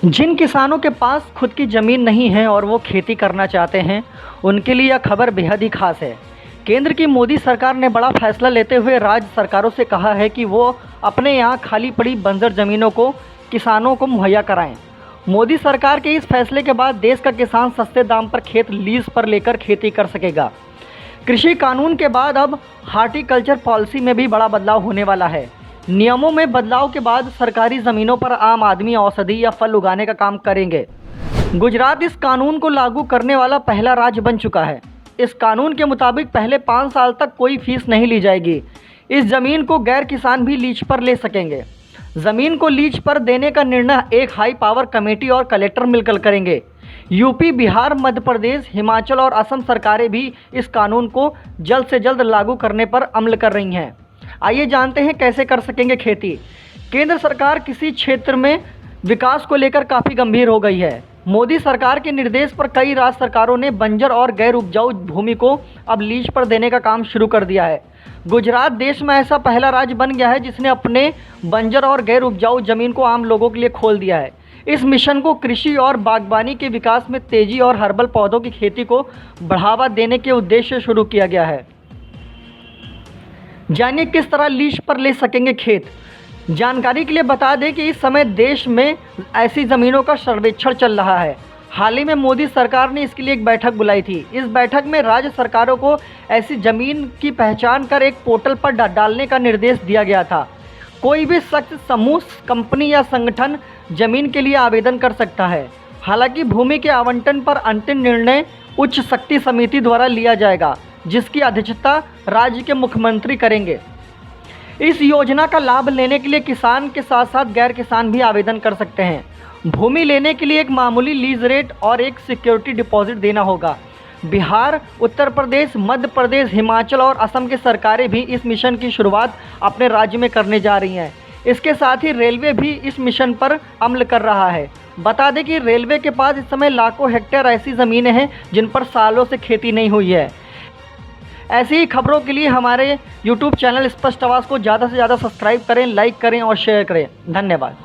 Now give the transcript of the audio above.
जिन किसानों के पास खुद की ज़मीन नहीं है और वो खेती करना चाहते हैं, उनके लिए यह खबर बेहद ही खास है। केंद्र की मोदी सरकार ने बड़ा फैसला लेते हुए राज्य सरकारों से कहा है कि वो अपने यहाँ खाली पड़ी बंजर ज़मीनों को किसानों को मुहैया कराएं। मोदी सरकार के इस फैसले के बाद देश का किसान सस्ते दाम पर खेत लीज पर लेकर खेती कर सकेगा। कृषि कानून के बाद अब हार्टिकल्चर पॉलिसी में भी बड़ा बदलाव होने वाला है। नियमों में बदलाव के बाद सरकारी ज़मीनों पर आम आदमी औषधि या फल उगाने का काम करेंगे। गुजरात इस कानून को लागू करने वाला पहला राज्य बन चुका है। इस कानून के मुताबिक पहले 5 साल तक कोई फीस नहीं ली जाएगी। इस ज़मीन को गैर किसान भी लीज पर ले सकेंगे। ज़मीन को लीज पर देने का निर्णय एक हाई पावर कमेटी और कलेक्टर मिलकर करेंगे। यूपी, बिहार, मध्य प्रदेश, हिमाचल और असम सरकारें भी इस कानून को जल्द से जल्द लागू करने पर अमल कर रही हैं। आइए जानते हैं कैसे कर सकेंगे खेती। केंद्र सरकार किसी क्षेत्र में विकास को लेकर काफ़ी गंभीर हो गई है। मोदी सरकार के निर्देश पर कई राज्य सरकारों ने बंजर और गैर उपजाऊ भूमि को अब लीज पर देने का काम शुरू कर दिया है। गुजरात देश में ऐसा पहला राज्य बन गया है जिसने अपने बंजर और गैर उपजाऊ जमीन को आम लोगों के लिए खोल दिया है। इस मिशन को कृषि और बागवानी के विकास में तेजी और हर्बल पौधों की खेती को बढ़ावा देने के उद्देश्य से शुरू किया गया है। जानिए किस तरह लीज पर ले सकेंगे खेत। जानकारी के लिए बता दें कि इस समय देश में ऐसी ज़मीनों का सर्वेक्षण चल रहा है। हाल ही में मोदी सरकार ने इसके लिए एक बैठक बुलाई थी। इस बैठक में राज्य सरकारों को ऐसी ज़मीन की पहचान कर एक पोर्टल पर डालने का निर्देश दिया गया था। कोई भी शख्स, समूह, कंपनी या संगठन ज़मीन के लिए आवेदन कर सकता है। हालांकि भूमि के आवंटन पर अंतिम निर्णय उच्च शक्ति समिति द्वारा लिया जाएगा, जिसकी अध्यक्षता राज्य के मुख्यमंत्री करेंगे। इस योजना का लाभ लेने के लिए किसान के साथ साथ गैर किसान भी आवेदन कर सकते हैं। भूमि लेने के लिए एक मामूली लीज रेट और एक सिक्योरिटी डिपॉजिट देना होगा। बिहार, उत्तर प्रदेश, मध्य प्रदेश, हिमाचल और असम की सरकारें भी इस मिशन की शुरुआत अपने राज्य में करने जा रही हैं। इसके साथ ही रेलवे भी इस मिशन पर अमल कर रहा है। बता दें कि रेलवे के पास इस समय लाखों हेक्टेयर ऐसी ज़मीनें हैं जिन पर सालों से खेती नहीं हुई है। ऐसी ही खबरों के लिए हमारे YouTube चैनल स्पष्ट आवाज़ को ज़्यादा से ज़्यादा सब्सक्राइब करें, लाइक करें और शेयर करें। धन्यवाद।